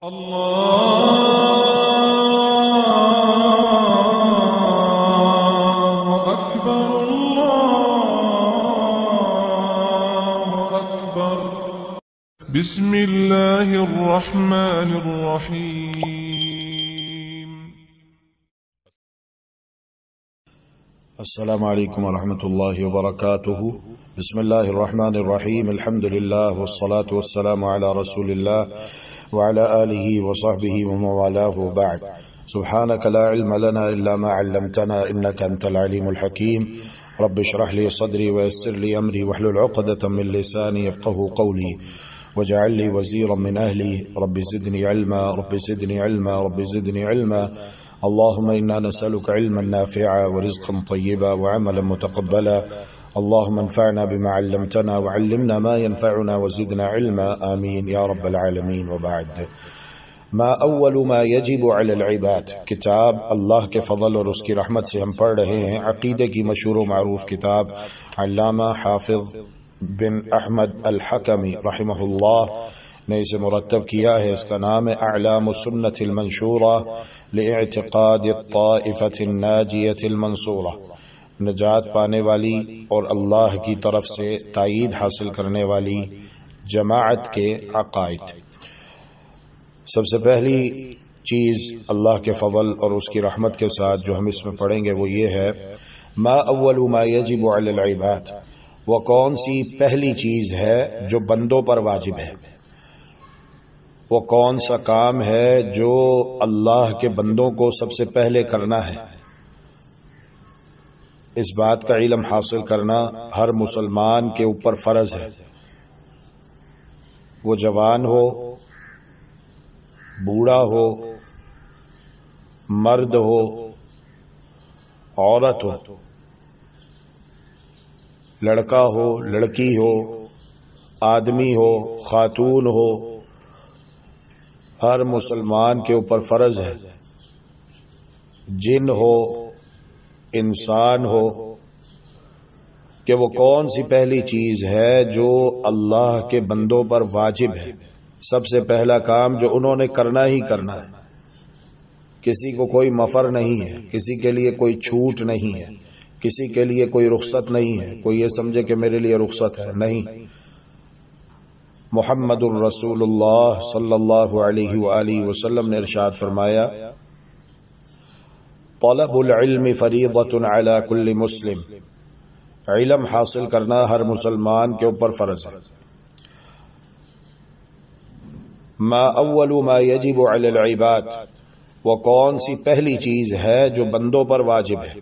الله أكبر الله أكبر بسم الله الرحمن الرحيم. السلام عليكم ورحمة الله وبركاته. بسم الله الرحمن الرحيم. الحمد لله والصلاة والسلام على رسول الله وعلى آله وصحبه ومن والاه وبعد. سبحانك لا علم لنا إلا ما علمتنا إنك أنت العليم الحكيم. رب اشرح لي صدري ويسر لي أمري واحلل عقدة من لساني يفقهوا قولي واجعل لي وزيرا من أهلي. رب زدني علما رب زدني علما رب زدني علما. اللهم إنا نسألك علما نافعا ورزقا طيبا وعملا متقبلا. اللهم انفعنا بما علمتنا وعلمنا ما ينفعنا وزدنا علما آمين يا رب العالمين. وبعد. ما اول ما يجب على العباد. کتاب اللہ کے فضل اور اس کی رحمت سے ہم پڑھ رہے ہیں عقیدے کی مشہور و معروف کتاب علامہ حافظ بن احمد الحکمی رحمہ اللہ نے اسے مرتب کیا ہے. اس کا نام ہے اعلام السنة المنشورہ لاعتقاد الطائفة الناجیة المنصورہ. نجات پانے والی اور اللہ کی طرف سے تائید حاصل کرنے والی جماعت کے عقائد. سب سے پہلی چیز اللہ کے فضل اور اس کی رحمت کے ساتھ جو ہم اس میں پڑھیں گے وہ یہ ہے ما اول ما یجب علی العباد. وہ کون سی پہلی چیز ہے جو بندوں پر واجب ہے. وہ کون سا کام ہے جو اللہ کے بندوں کو سب سے پہلے کرنا ہے. اس بات کا علم حاصل کرنا ہر مسلمان کے اوپر فرض ہے. وہ جوان ہو، بوڑھا ہو، مرد ہو، عورت ہو، لڑکا ہو، لڑکی ہو، آدمی ہو، خاتون ہو، ہر مسلمان کے اوپر فرض ہے. جن ہو، انسان ہو، کہ وہ کون سی پہلی چیز ہے جو اللہ کے بندوں پر واجب ہے. سب سے پہلا کام جو انہوں نے کرنا ہی کرنا ہے. کسی کو کوئی مفر نہیں ہے، کسی کے لیے کوئی چھوٹ نہیں ہے، کسی کے لیے کوئی رخصت نہیں ہے. کوئی یہ سمجھے کہ میرے لیے رخصت ہے، نہیں. محمد الرسول اللہ صلی اللہ علیہ وآلہ وسلم نے ارشاد فرمایا طلب العلم فریضۃ علی کل مسلم. علم حاصل کرنا ہر مسلمان کے اوپر فرض ہے. ما اول ما یجب علی العباد. وہ کون سی پہلی چیز ہے جو بندوں پر واجب ہے.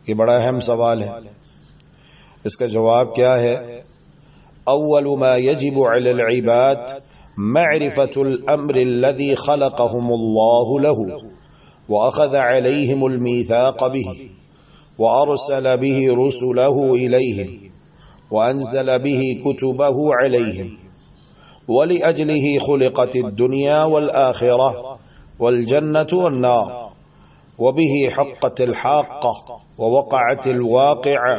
یہ بڑا اہم سوال ہے. اس کا جواب کیا ہے؟ اول ما یجب علی العباد معرفۃ الامر الذي خلقهم اللہ له وأخذ عليهم الميثاق به وأرسل به رسله إليهم وأنزل به كتبه عليهم ولأجله خلقت الدنيا والآخرة والجنة والنار وبه حقت الحاقة ووقعت الواقعة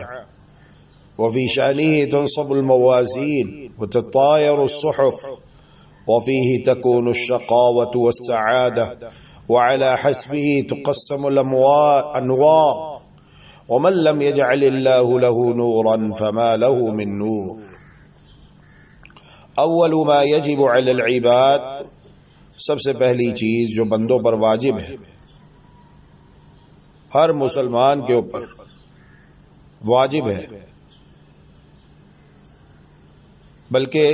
وفي شأنه تنصب الموازين وتطاير الصحف وفيه تكون الشقاوة والسعادة وعلى حسبه تقسم الأنوار ومن لم يجعل الله له نورا فما له من نور. اول ما يجب على العباد. سب سے پہلی چیز جو بندوں پر واجب ہے، ہر مسلمان کے اوپر واجب ہے. بلکہ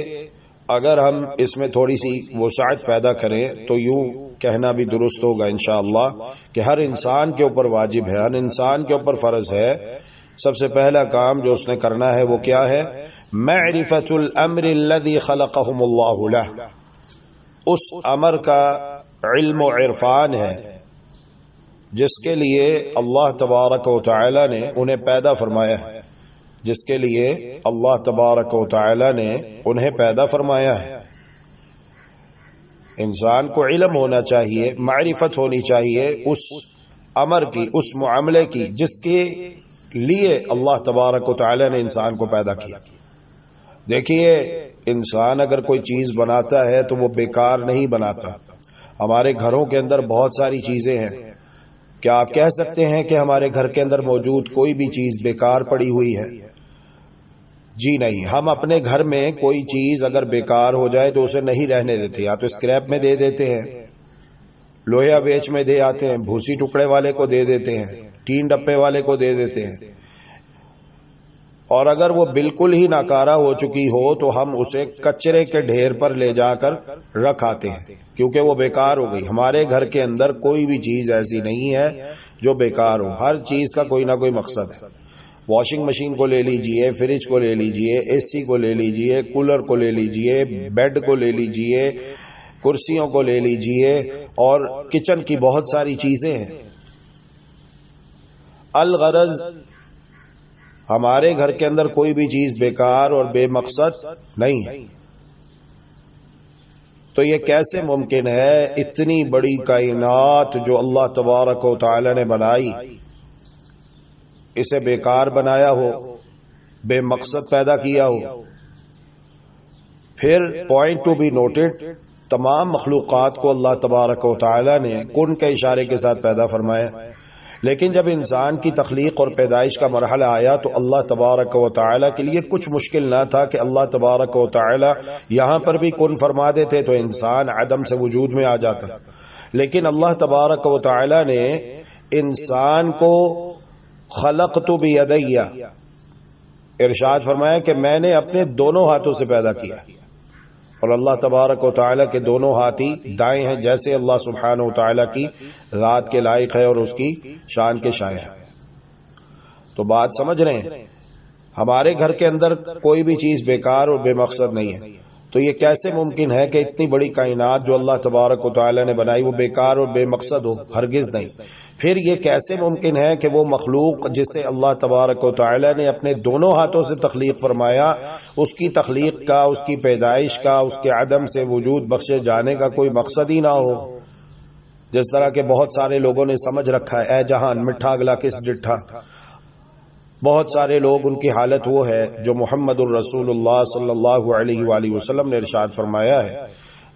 اگر ہم اس میں تھوڑی سی وسعت پیدا کریں تو یوں کہنا بھی درست ہوگا انشاءاللہ کہ ہر انسان کے اوپر واجب ہے، ہر انسان کے اوپر فرض ہے. سب سے پہلا کام جو اس نے کرنا ہے وہ کیا ہے؟ معرفت الامر الذي خلقهم اللہ له. اس امر کا علم و عرفان ہے جس کے لیے اللہ تبارک و تعالی نے انہیں پیدا فرمایا ہے. جس کے لیے اللہ تبارک و تعالی نے انہیں پیدا فرمایا ہے. انسان کو علم ہونا چاہیے، معرفت ہونی چاہیے اس امر کی، اس معاملے کی جس کے لیے اللہ تبارک و تعالی نے انسان کو پیدا کیا. دیکھیے انسان اگر کوئی چیز بناتا ہے تو وہ بیکار نہیں بناتا. ہمارے گھروں کے اندر بہت ساری چیزیں ہیں. کیا آپ کہہ سکتے ہیں کہ ہمارے گھر کے اندر موجود کوئی بھی چیز بیکار پڑی ہوئی ہے؟ جی نہیں. ہم اپنے گھر میں کوئی چیز اگر بیکار ہو جائے تو اسے نہیں رہنے دیتے، یا تو اسکریپ میں دے دیتے ہیں، لوہیا بیچ میں دے آتے ہیں، بھوسی ٹکڑے والے کو دے دیتے ہیں، ٹین ڈپے والے کو دے دیتے ہیں. اور اگر وہ بالکل ہی ناکارہ ہو چکی ہو تو ہم اسے کچرے کے ڈھیر پر لے جا کر رکھ آتے ہیں کیونکہ وہ بیکار ہو گئی. ہمارے گھر کے اندر کوئی بھی چیز ایسی نہیں ہے جو بیکار ہو. ہر چیز کا کوئی نہ کوئی مقصد ہے. واشنگ مشین کو لے لیجئے، فریج کو لے لیجئے، اے سی کو لے لیجئے، کولر کو لے لیجئے، بیڈ کو لے لیجئے، کرسیوں کو لے لیجئے، اور کچن کی بہت ساری چیزیں ہیں. الغرض ہمارے گھر کے اندر کوئی بھی چیز بیکار اور بے مقصد نہیں ہے. تو یہ کیسے ممکن ہے اتنی بڑی کائنات جو اللہ تبارک و تعالی نے بنائی، اسے بیکار بنایا ہو، بے مقصد پیدا کیا ہو؟ پھر پوائنٹ ٹو بی نوٹڈ، تمام مخلوقات کو اللہ تبارک و تعالی نے کن کے اشارے کے ساتھ پیدا فرمایا، لیکن جب انسان کی تخلیق اور پیدائش کا مرحلہ آیا تو اللہ تبارک و تعالی کے لیے کچھ مشکل نہ تھا کہ اللہ تبارک و تعالی یہاں پر بھی کن فرما دیتے تو انسان عدم سے وجود میں آ جاتا. لیکن اللہ تبارک و تعالی نے انسان کو خلقت بیدی ارشاد فرمایا کہ میں نے اپنے دونوں ہاتھوں سے پیدا کیا، اور اللہ تبارک و تعالی کے دونوں ہاتھی دائیں ہیں جیسے اللہ سبحانہ و تعالی کی ذات کے لائق ہے اور اس کی شان کے شائع ہے. تو بات سمجھ رہے ہیں؟ ہمارے گھر کے اندر کوئی بھی چیز بیکار اور بے مقصد نہیں ہے. تو یہ کیسے ممکن ہے کہ اتنی بڑی کائنات جو اللہ تبارک و تعالی نے بنائی وہ بیکار اور بے مقصد ہو؟ ہرگز نہیں. پھر یہ کیسے ممکن ہے کہ وہ مخلوق جسے اللہ تبارک و تعالی نے اپنے دونوں ہاتھوں سے تخلیق فرمایا، اس کی تخلیق کا، اس کی پیدائش کا، اس کے عدم سے وجود بخشے جانے کا کوئی مقصد ہی نہ ہو؟ جس طرح کے بہت سارے لوگوں نے سمجھ رکھا ہے اے جہان میٹھا اگلا کس ڈٹھا. بہت سارے لوگ ان کی حالت وہ ہے جو محمد الرسول اللہ صلی اللہ علیہ وآلہ وسلم نے ارشاد فرمایا ہے،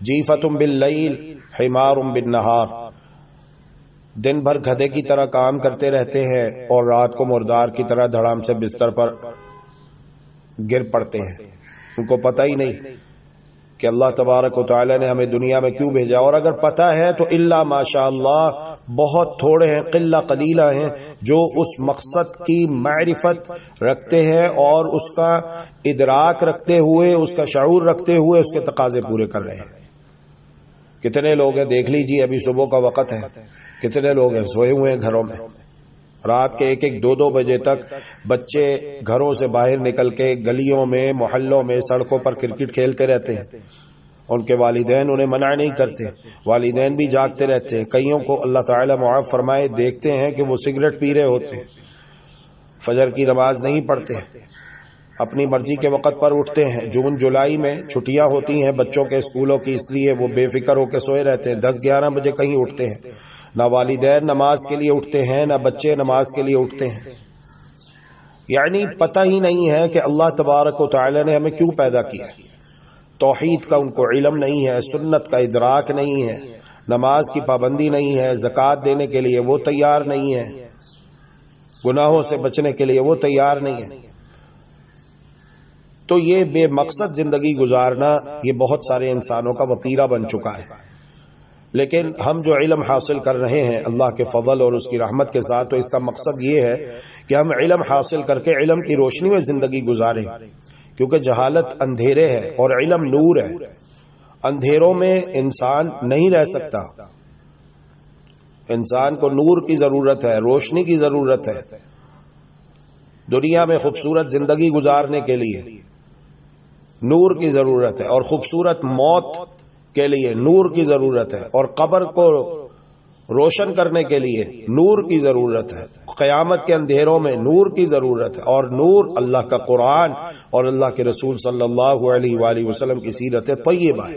جیفتم باللیل حمار بالنہار، دن بھر گدھے کی طرح کام کرتے رہتے ہیں اور رات کو مردار کی طرح دھڑام سے بستر پر گر پڑتے ہیں. ان کو پتہ ہی نہیں کہ اللہ تبارک و تعالی نے ہمیں دنیا میں کیوں بھیجا، اور اگر پتہ ہے تو الا ماشاء اللہ بہت تھوڑے ہیں، قلہ قلیلہ ہیں جو اس مقصد کی معرفت رکھتے ہیں اور اس کا ادراک رکھتے ہوئے، اس کا شعور رکھتے ہوئے اس کے تقاضے پورے کر رہے ہیں. کتنے لوگ ہیں دیکھ لیجیے، ابھی صبح کا وقت ہے، کتنے لوگ ہیں سوئے ہوئے ہیں گھروں میں، رات کے 1-1 2-2 بجے تک بچے گھروں سے باہر نکل کے گلیوں میں، محلوں میں، سڑکوں پر کرکٹ کھیلتے رہتے ہیں. ان کے والدین انہیں منع نہیں کرتے، والدین بھی جاگتے رہتے ہیں. کئیوں کو اللہ تعالی معاف فرمائے دیکھتے ہیں کہ وہ سگریٹ پی رہے ہوتے ہیں، فجر کی نماز نہیں پڑھتے، اپنی مرضی کے وقت پر اٹھتے ہیں. جون جولائی میں چھٹیاں ہوتی ہیں بچوں کے اسکولوں کی، اس لیے وہ بے فکر ہو کے سوئے رہتے ہیں. 10-11 بجے کہیں اٹھتے ہیں. نہ والدین نماز کے لیے اٹھتے ہیں، نہ بچے نماز کے لیے اٹھتے ہیں. یعنی پتہ ہی نہیں ہے کہ اللہ تبارک و تعالی نے ہمیں کیوں پیدا کیا. توحید کا ان کو علم نہیں ہے، سنت کا ادراک نہیں ہے، نماز کی پابندی نہیں ہے، زکوٰۃ دینے کے لیے وہ تیار نہیں ہے، گناہوں سے بچنے کے لیے وہ تیار نہیں ہے. تو یہ بے مقصد زندگی گزارنا یہ بہت سارے انسانوں کا وتیرہ بن چکا ہے. لیکن ہم جو علم حاصل کر رہے ہیں اللہ کے فضل اور اس کی رحمت کے ساتھ، تو اس کا مقصد یہ ہے کہ ہم علم حاصل کر کے علم کی روشنی میں زندگی گزاریں، کیونکہ جہالت اندھیرے ہے اور علم نور ہے. اندھیروں میں انسان نہیں رہ سکتا، انسان کو نور کی ضرورت ہے، روشنی کی ضرورت ہے. دنیا میں خوبصورت زندگی گزارنے کے لیے نور کی ضرورت ہے، اور خوبصورت موت کے لیے نور کی ضرورت ہے، اور قبر کو روشن کرنے کے لیے نور کی ضرورت ہے. قیامت کے اندھیروں میں نور کی ضرورت ہے، اور نور اللہ کا قرآن اور اللہ کے رسول صلی اللہ علیہ وآلہ وسلم کی سیرت طیبہ ہے.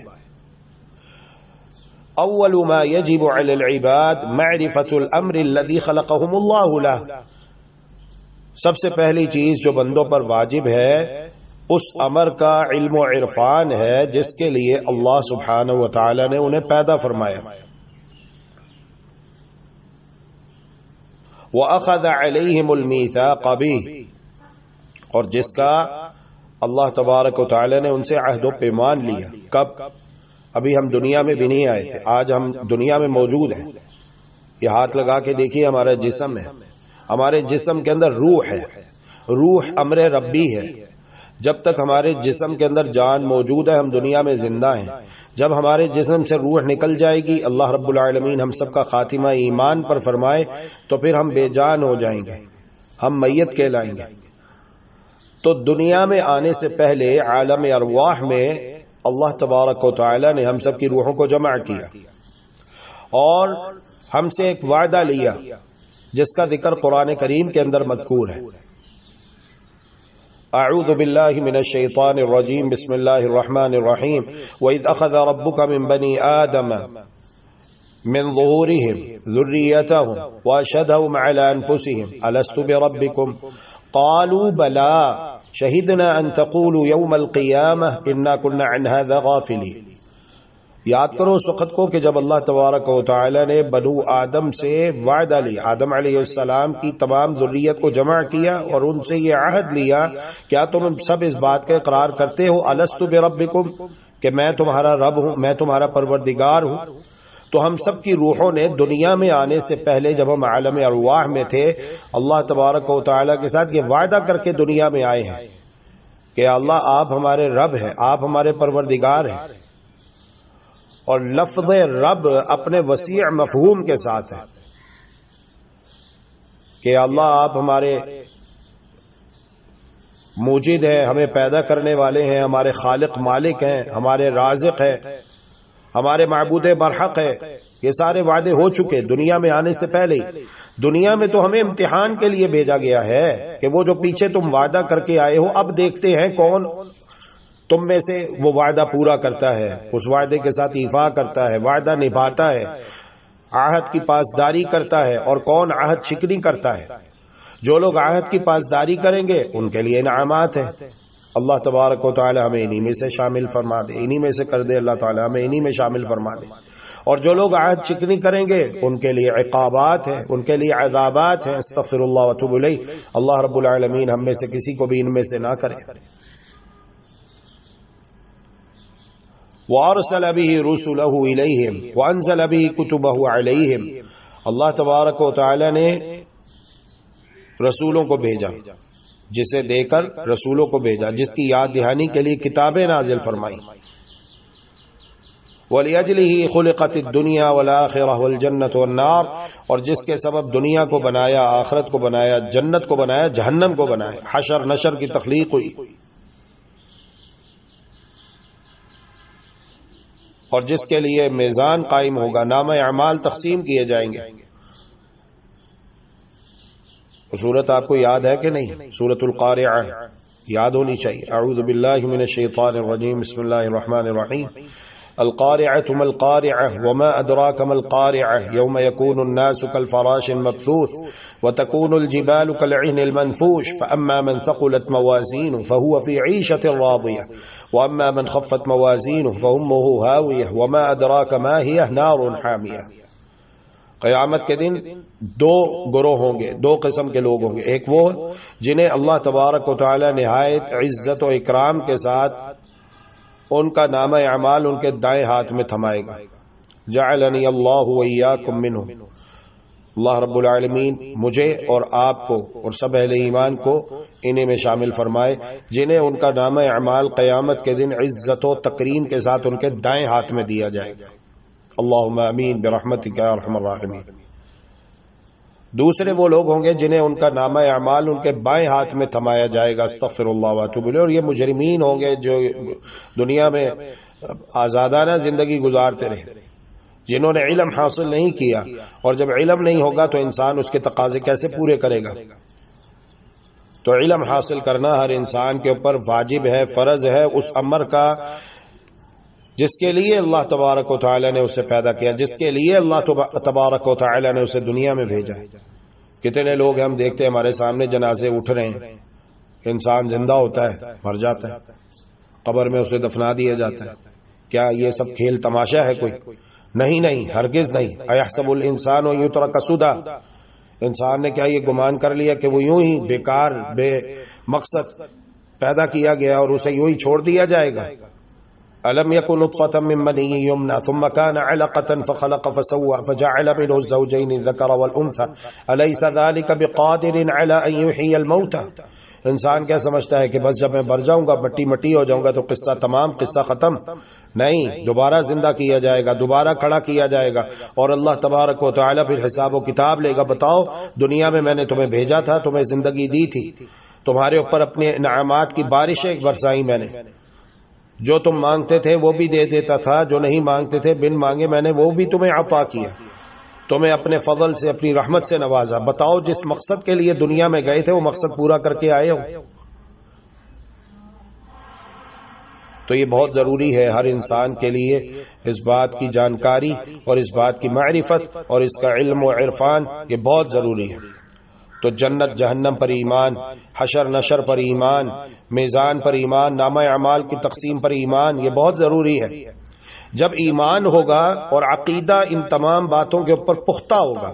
اول ما يجب على العباد معرفة الامر الذي خلقهم الله له، سب سے پہلی چیز جو بندوں پر واجب ہے اس امر کا علم و عرفان ہے جس کے لیے اللہ سبحانہ و تعالی نے انہیں پیدا فرمایا. وَأَخَذَ عَلَيْهِمُ الْمِيثَاقَ بِهِ، اور جس کا اللہ تبارک و تعالی نے ان سے عہد و پیمان لیا. کب؟ ابھی ہم دنیا میں بھی نہیں آئے تھے، آج ہم دنیا میں موجود ہیں. یہ ہاتھ لگا کے دیکھیے ہمارا جسم ہے، ہمارے جسم کے اندر روح ہے. روح امر ربی ہے. جب تک ہمارے جسم کے اندر جان موجود ہے ہم دنیا میں زندہ ہیں. جب ہمارے جسم سے روح نکل جائے گی، اللہ رب العالمین ہم سب کا خاتمہ ایمان پر فرمائے، تو پھر ہم بے جان ہو جائیں گے، ہم میت کہلائیں گے. تو دنیا میں آنے سے پہلے عالم ارواح میں اللہ تبارک و تعالی نے ہم سب کی روحوں کو جمع کیا اور ہم سے ایک وعدہ لیا جس کا ذکر قرآن کریم کے اندر مذکور ہے. اعوذ باللہ من الشیطان الرجیم، بسم اللہ الرحمن الرحیم. وَإِذْ أَخَذَ رَبُّكَ مِنْ بَنِي آدَمَ مِنْ ظُهُورِهِمْ ذُرِّيَّتَهُمْ وَأَشْهَدَهُمْ عَلَى أَنفُسِهِمْ أَلَسْتُ بِرَبِّكُمْ قَالُوا بَلَىٰ شَهِدْنَا أَن تَقُولُوا يَوْمَ الْقِيَامَةِ إِنَّا كُنَّا عَنْ هَٰذَا غَافِلِينَ. یاد کرو اس وقت کو کہ جب اللہ تبارک و تعالی نے بنو آدم سے وعدہ لیا، آدم علیہ السلام کی تمام ذریت کو جمع کیا اور ان سے یہ عہد لیا، کیا تم سب اس بات کا اقرار کرتے ہو الستو بربکم، کہ میں تمہارا رب ہوں، میں تمہارا پروردگار ہوں. تو ہم سب کی روحوں نے دنیا میں آنے سے پہلے جب ہم عالم ارواح میں تھے اللہ تبارک و تعالی کے ساتھ یہ وعدہ کر کے دنیا میں آئے ہیں کہ اللہ آپ ہمارے رب ہیں، آپ ہمارے پروردگار ہیں. اور لفظ رب اپنے وسیع مفہوم کے ساتھ ہے کہ اللہ آپ ہمارے موجد ہیں، ہمیں پیدا کرنے والے ہیں، ہمارے خالق مالک ہیں، ہمارے رازق ہیں، ہمارے معبود برحق ہے. یہ سارے وعدے ہو چکے دنیا میں آنے سے پہلے. دنیا میں تو ہمیں امتحان کے لیے بھیجا گیا ہے کہ وہ جو پیچھے تم وعدہ کر کے آئے ہو اب دیکھتے ہیں کون تم میں سے وہ وعدہ پورا کرتا ہے، اس وعدے کے ساتھ ایفا کرتا ہے، وعدہ نبھاتا ہے، عہد کی پاسداری کرتا ہے، اور کون عہد شکنی کرتا ہے. جو لوگ عہد کی پاسداری کریں گے ان کے لیے انعامات ہیں. اللہ تبارک و تعالی ہمیں انہی میں سے شامل فرما دے، انہی میں سے کر دے اللہ تعالی ہمیں انہی میں شامل فرما دے. اور جو لوگ عہد شکنی کریں گے ان کے لیے عقابات ہیں، ان کے لیے عذابات ہیں. استغفر اللہ واتوب الیہ. اللہ رب العالمین ہم میں سے کسی کو بھی ان میں سے نہ کرے. وَأَرْسَلَ بِهِ رُسُلَهُ إِلَيْهِمْ وَأَنزَلَ بِهِ كُتُبَهُ عَلَيْهِمْ. اللہ تبارک و تعالی نے رسولوں کو بھیجا، جسے دے کر رسولوں کو بھیجا، جس کی یاد دہانی کے لیے کتابیں نازل فرمائی. وَلِأَجْلِهِ خُلِقَتِ الدُّنْيَا وَالْآخِرَةُ وَالْجَنَّةُ وَالنَّارُ. اور جس کے سبب دنیا کو بنایا، آخرت کو بنایا، جنت کو بنایا، جہنم کو بنایا. حشر نشر کی تخلیق ہوئی. اور جس کے لیے میزان قائم ہوگا، نامہ اعمال تقسیم کیے جائیں گے. سورت آپ کو یاد ہے کہ نہیں؟ سورت القارعہ یاد ہونی چاہیے. اعوذ باللہ من الشیطان الرجیم، بسم اللہ الرحمن الرحیم. القارعة ما القارعة وما أدراك ما القارعة يوم يكون الناس كالفراش المبثوث وتكون الجبال كالعهن المنفوش فأما من ثقلت موازينه فهو في عيشة راضية وأما من خفت موازينه فأمه هاوية وما أدراك ما هي نار حامية. قیامت کے دن دو گروہ ہوں گے، دو قسم کے لوگ ہوں گے. ایک وہ جنہیں اللہ تبارک و تعالی نہایت عزت و اکرام کے ساتھ ان کا نامہ اعمال ان کے دائیں ہاتھ میں تھمائے گا. جعلنی اللہ وإیاکم منہ. اللہ رب العالمین مجھے اور آپ کو اور سب اہل ایمان کو انہیں میں شامل فرمائے جنہیں ان کا نامہ اعمال قیامت کے دن عزت و تکریم کے ساتھ ان کے دائیں ہاتھ میں دیا جائے گا. اللہم آمین برحمتک یا ارحم الراحمین. دوسرے وہ لوگ ہوں گے جنہیں ان کا نامہ اعمال ان کے بائیں ہاتھ میں تھمایا جائے گا. استغفر اللہ واتوب الیہ. اور یہ مجرمین ہوں گے جو دنیا میں آزادانہ زندگی گزارتے رہے، جنہوں نے علم حاصل نہیں کیا. اور جب علم نہیں ہوگا تو انسان اس کے تقاضے کیسے پورے کرے گا؟ تو علم حاصل کرنا ہر انسان کے اوپر واجب ہے، فرض ہے. اس امر کا جس کے لیے اللہ تبارک و تعالی نے اسے پیدا کیا، جس کے لیے اللہ تبارک و تعالی نے اسے دنیا میں بھیجا. کتنے لوگ ہم دیکھتے ہیں ہمارے سامنے جنازے اٹھ رہے ہیں، انسان زندہ ہوتا ہے مر جاتا ہے، قبر میں اسے دفنا دیا جاتا ہے. کیا یہ سب کھیل تماشا ہے کوئی؟ نہیں، ہرگز نہیں. ایحسب الانسان یترک سدی، انسان نے کیا یہ گمان کر لیا کہ وہ یوں ہی بیکار بے مقصد پیدا کیا گیا اور اسے یوں ہی چھوڑ دیا جائے گا؟ الم یکن نطفة من منی یمنی ثم کان علقة فخلق فسوى فجعل منه الزوجین الذکر والانثى الیس ذلک بقادر علی ان یحیی الموتى. انسان کیا سمجھتا ہے کہ بس جب میں مر جاؤں گا، مٹی ہو جاؤں گا تو قصہ تمام، قصہ ختم؟ نہیں، دوبارہ زندہ کیا جائے گا، دوبارہ کھڑا کیا جائے گا، اور اللہ تبارک و تعالی پھر حساب و کتاب لے گا. بتاؤ، دنیا میں نے تمہیں بھیجا تھا، تمہیں زندگی دی تھی، تمہارے اوپر اپنے انعامات کی بارشیں برسائی میں نے، جو تم مانگتے تھے وہ بھی دے دیتا تھا، جو نہیں مانگتے تھے بن مانگے میں نے وہ بھی تمہیں عطا کیا، تمہیں اپنے فضل سے اپنی رحمت سے نوازا. بتاؤ، جس مقصد کے لیے دنیا میں گئے تھے وہ مقصد پورا کر کے آئے ہو؟ تو یہ بہت ضروری ہے ہر انسان کے لیے اس بات کی جانکاری اور اس بات کی معرفت اور اس کا علم و عرفان، یہ بہت ضروری ہے. تو جنت جہنم پر ایمان، حشر نشر پر ایمان، میزان پر ایمان، نامہ اعمال کی تقسیم پر ایمان، یہ بہت ضروری ہے. جب ایمان ہوگا اور عقیدہ ان تمام باتوں کے اوپر پختہ ہوگا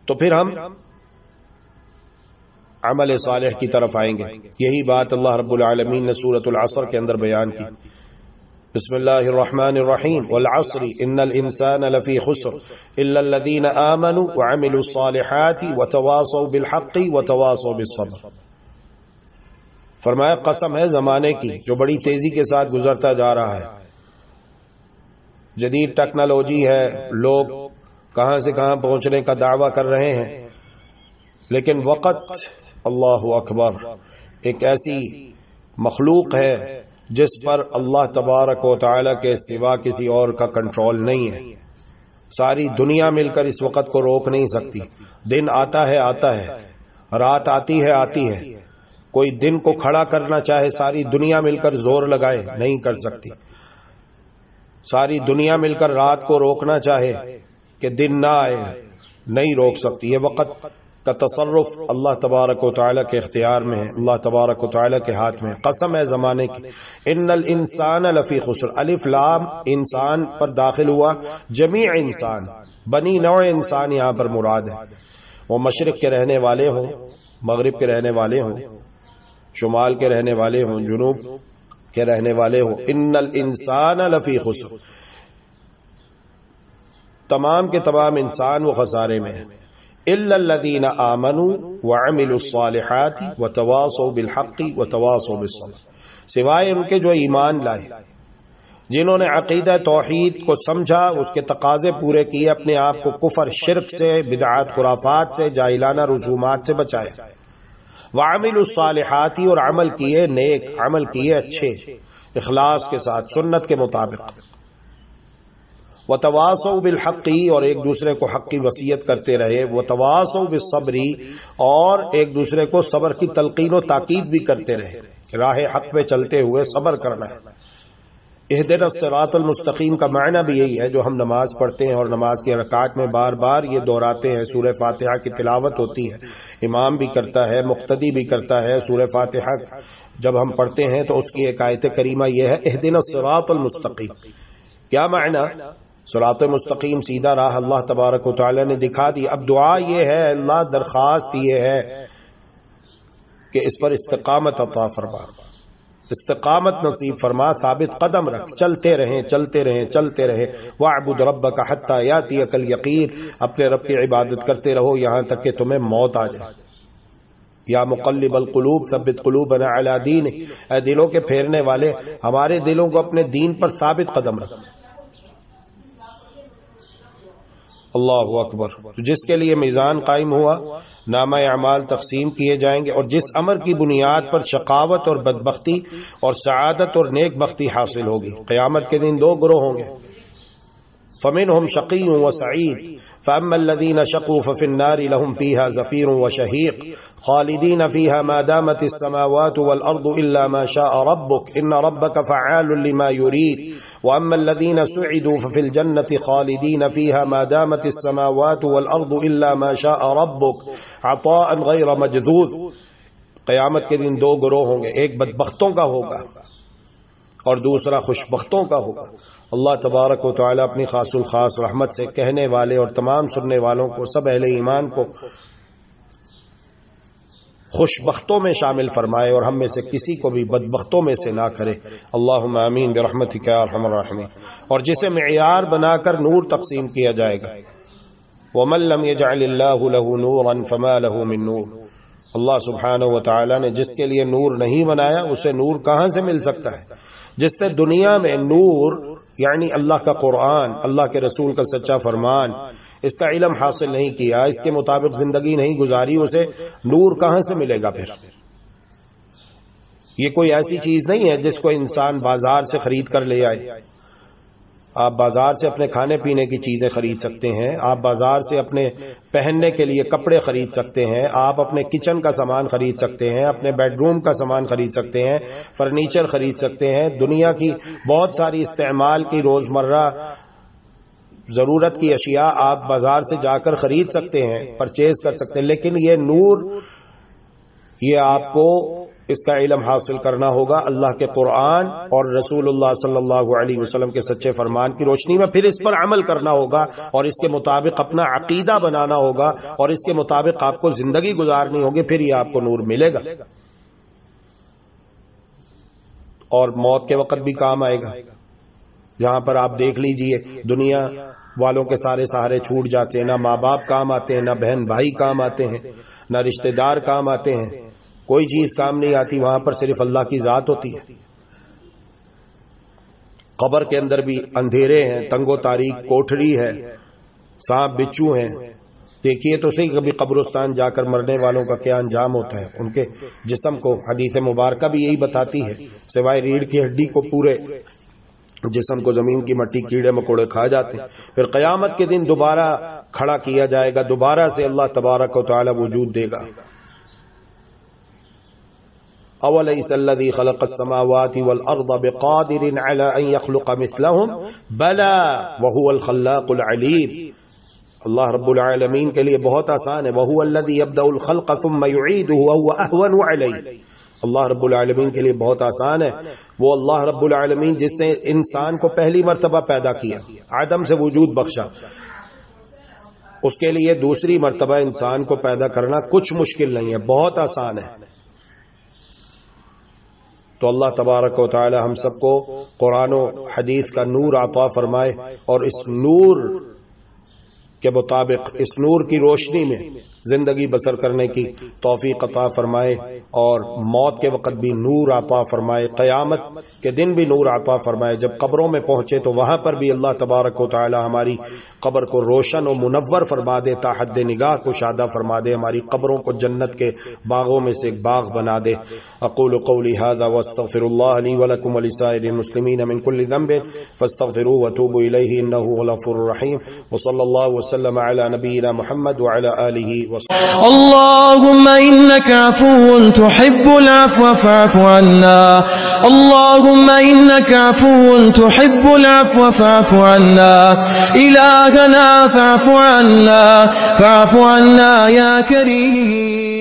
تو پھر ہم عمل صالح کی طرف آئیں گے. یہی بات اللہ رب العالمین نے سورۃ العصر کے اندر بیان کی. بسم اللہ الرحمن الرحیم والعصر ان الانسان لفی خسر الا الذین آمنوا وعملوا الصالحات وتواصوا بالحق وتواصوا بالصبر. فرمایا قسم ہے زمانے کی جو بڑی تیزی کے ساتھ گزرتا جا رہا ہے. جدید ٹیکنالوجی ہے، لوگ کہاں سے کہاں پہنچنے کا دعویٰ کر رہے ہیں، لیکن وقت، اللہ اکبر، ایک ایسی مخلوق ہے جس پر اللہ تبارک و تعالی کے سوا کسی اور کا کنٹرول نہیں ہے. ساری دنیا مل کر اس وقت کو روک نہیں سکتی. دن آتا ہے، رات آتی ہے. کوئی دن کو کھڑا کرنا چاہے ساری دنیا مل کر زور لگائے نہیں کر سکتی. ساری دنیا مل کر رات کو روکنا چاہے کہ دن نہ آئے نہیں روک سکتی. یہ وقت کا تصرف اللہ تبارک و تعالی کے اختیار میں ہے، اللہ تبارک و تعالی کے ہاتھ میں. قسم ہے زمانے کی. ان الانسان لفی خسر، الف لام انسان پر داخل ہوا، جمیع انسان، بنی نوع انسان یہاں پر مراد ہے. وہ مشرق کے رہنے والے ہوں، مغرب کے رہنے والے ہوں، شمال کے رہنے والے ہوں، جنوب کے رہنے والے ہوں. ان الانسان لفی خسر، تمام کے تمام انسان وہ خسارے میں ہیں. الا الذین آمنوا وعملوا الصالحات وتواصوا بالحق وتواصوا بالصبر، سوائے ان کے جو ایمان لائے، جنہوں نے عقیدہ توحید کو سمجھا، اس کے تقاضے پورے کیے، اپنے آپ کو کفر، شرک سے، بدعات، خرافات سے، جاہلانہ رسومات سے بچایا. وعملوا الصالحات، اور عمل کیے نیک، عمل کیے اچھے، اخلاص کے ساتھ، سنت کے مطابق. وتواصوا بالحق، اور ایک دوسرے کو حق کی وصیت کرتے رہے. وتواصوا بالصبر، اور ایک دوسرے کو صبر کی تلقین و تاکید بھی کرتے رہے. راہ حق پہ چلتے ہوئے صبر کرنا ہے. اہدنا الصراط المستقیم کا معنی بھی یہی ہے جو ہم نماز پڑھتے ہیں اور نماز کے رکعات میں بار بار یہ دہراتے ہیں. سورہ فاتحہ کی تلاوت ہوتی ہے، امام بھی کرتا ہے، مقتدی بھی کرتا ہے. سورہ فاتحہ جب ہم پڑھتے ہیں تو اس کی ایک آیت کریمہ یہ ہے، اہدنا الصراط المستقیم. کیا معنی؟ صراط مستقیم، سیدھا راہ اللہ تبارک و تعالی نے دکھا دی. اب دعا یہ ہے، اللہ درخواست یہ ہے کہ اس پر استقامت عطا فرما، استقامت نصیب فرما، ثابت قدم رکھ، چلتے رہیں. وَاعْبُدْ رَبَّكَ حَتَّى يَأْتِيَكَ الْيَقِينُ، اپنے رب کی عبادت کرتے رہو یہاں تک کہ تمہیں موت آ جائے. یا مقلب القلوب ثبت قلوبنا علی دینک، اے دلوں کے پھیرنے والے، ہمارے دلوں کو اپنے دین پر ثابت قدم رکھ. اللہ اکبر. جس کے لیے میزان قائم ہوا، نامہ اعمال تقسیم کیے جائیں گے، اور جس امر کی بنیاد پر شقاوت اور بدبختی اور سعادت اور نیک بختی حاصل ہوگی. قیامت کے دن دو گروہ ہوں گے، فمنہم شقی وسعید، فاما الذین شقوا ففی النار لهم فیہا زفیر وشہیق خالدین فیہا ما دامت السماوات والارض الا ما شاء ربک ان ربک فعال لما یرید واما الذین سعدوا ففی الجنة خالدین فیہا ما دامت السماوات والارض الا ما شاء ربک عطاء غیر مجذوذ. قیامت کے دن دو گروہ ہوں گے، ایک بدبختوں کا ہوگا اور دوسرا خوشبختوں کا ہوگا۔ اللہ تبارک و تعالی اپنی خاص الخاص رحمت سے کہنے والے اور تمام سننے والوں کو، سب اہل ایمان کو خوشبختوں میں شامل فرمائے اور ہم میں سے کسی کو بھی بدبختوں میں سے نہ کرے۔ اللہم آمین برحمتک یا ارحم الراحمین۔ اور جسے معیار بنا کر نور تقسیم کیا جائے گا، وَمَن لَّمْ يَجْعَلِ اللَّهُ لَهُ نُورًا فَمَا لَهُ مِن نُور۔ اللہ سبحانہ و تعالی نے جس کے لیے نور نہیں بنایا اسے نور کہاں سے مل سکتا ہے؟ جس نے دنیا میں نور یعنی اللہ کا قرآن، اللہ کے رسول کا سچا فرمان، اس کا علم حاصل نہیں کیا، اس کے مطابق زندگی نہیں گزاری، اسے نور کہاں سے ملے گا؟ پھر یہ کوئی ایسی چیز نہیں ہے جس کو انسان بازار سے خرید کر لے آئے۔ آپ بازار سے اپنے کھانے پینے کی چیزیں خرید سکتے ہیں، آپ بازار سے اپنے پہننے کے لیے کپڑے خرید سکتے ہیں، آپ اپنے کچن کا سامان خرید سکتے ہیں، اپنے بیڈ روم کا سامان خرید سکتے ہیں، فرنیچر خرید سکتے ہیں، دنیا کی بہت ساری استعمال کی روزمرہ ضرورت کی اشیاء آپ بازار سے جا کر خرید سکتے ہیں، پرچیز کر سکتے ہیں، لیکن یہ نور، یہ آپ کو اس کا علم حاصل کرنا ہوگا اللہ کے قرآن اور رسول اللہ صلی اللہ علیہ وسلم کے سچے فرمان کی روشنی میں، پھر اس پر عمل کرنا ہوگا اور اس کے مطابق اپنا عقیدہ بنانا ہوگا اور اس کے مطابق آپ کو زندگی گزارنی ہوگی، پھر یہ آپ کو نور ملے گا اور موت کے وقت بھی کام آئے گا۔ جہاں پر آپ دیکھ لیجئے دنیا والوں کے سارے سہارے چھوٹ جاتے ہیں، نہ ماں باپ کام آتے ہیں، نہ بہن بھائی کام آتے ہیں، نہ رشتہ دار کام آتے ہیں، کوئی چیز کام نہیں آتی، وہاں پر صرف اللہ کی ذات ہوتی ہے۔ قبر کے اندر بھی اندھیرے ہیں، تنگ و تاریک کوٹھڑی ہے، سانپ بچھو ہیں۔ دیکھیے تو صحیح کبھی قبرستان جا کر مرنے والوں کا کیا انجام ہوتا ہے، ان کے جسم کو حدیث مبارکہ بھی یہی بتاتی ہے، سوائے ریڑھ کی ہڈی کو پورے جسم کو زمین کی مٹی کیڑے مکوڑے کھا جاتے ہیں۔ پھر قیامت کے دن دوبارہ کھڑا کیا جائے گا، دوبارہ سے اللہ تبارک و تعالی وجود دے گا۔ اولیس الذی خلق السماوات والارض بقادر علی ان یخلق مثلہم بلا وہو الخلاق العلیم۔ اللہ رب العالمین کے لیے بہت آسان ہے، وہو الذی یبدأ الخلق ثم یعیدہ وہو اہون علیہ۔ اللہ رب العالمین کے لیے بہت آسان ہے، وہ اللہ رب العالمین جس سے انسان کو پہلی مرتبہ پیدا کیا، عدم سے وجود بخشا، اس کے لیے دوسری مرتبہ انسان کو پیدا کرنا کچھ مشکل نہیں ہے، بہت آسان ہے۔ تو اللہ تبارک و تعالی ہم سب کو قرآن و حدیث کا نور عطا فرمائے اور اس نور کے مطابق، اس نور کی روشنی میں زندگی بسر کرنے کی توفیق عطا فرمائے اور موت کے وقت بھی نور عطا فرمائے، قیامت کے دن بھی نور عطا فرمائے۔ جب قبروں میں پہنچے تو وہاں پر بھی اللہ تبارک و تعالی ہماری قبر کو روشن و منور فرما دے، تا حد نگاہ کو شادہ فرما دے، ہماری قبروں کو جنت کے باغوں میں سے ایک باغ بنا دے۔ اقول قولی ھذا واستغفر اللہ لی ولکم ولسائر المسلمین من کل ذنب فاستغفروه وتوبوا الیہ انہ هو الغفور الرحیم۔ وصلی اللہ وسلم علی نبینا محمد وعلی آلہ وصحبہ۔ اللهم إنك عفو تحب العفو فاعف عنا، اللهم إنك عفو تحب العفو فاعف عنا، إلهنا فاعف عنا يا كريم۔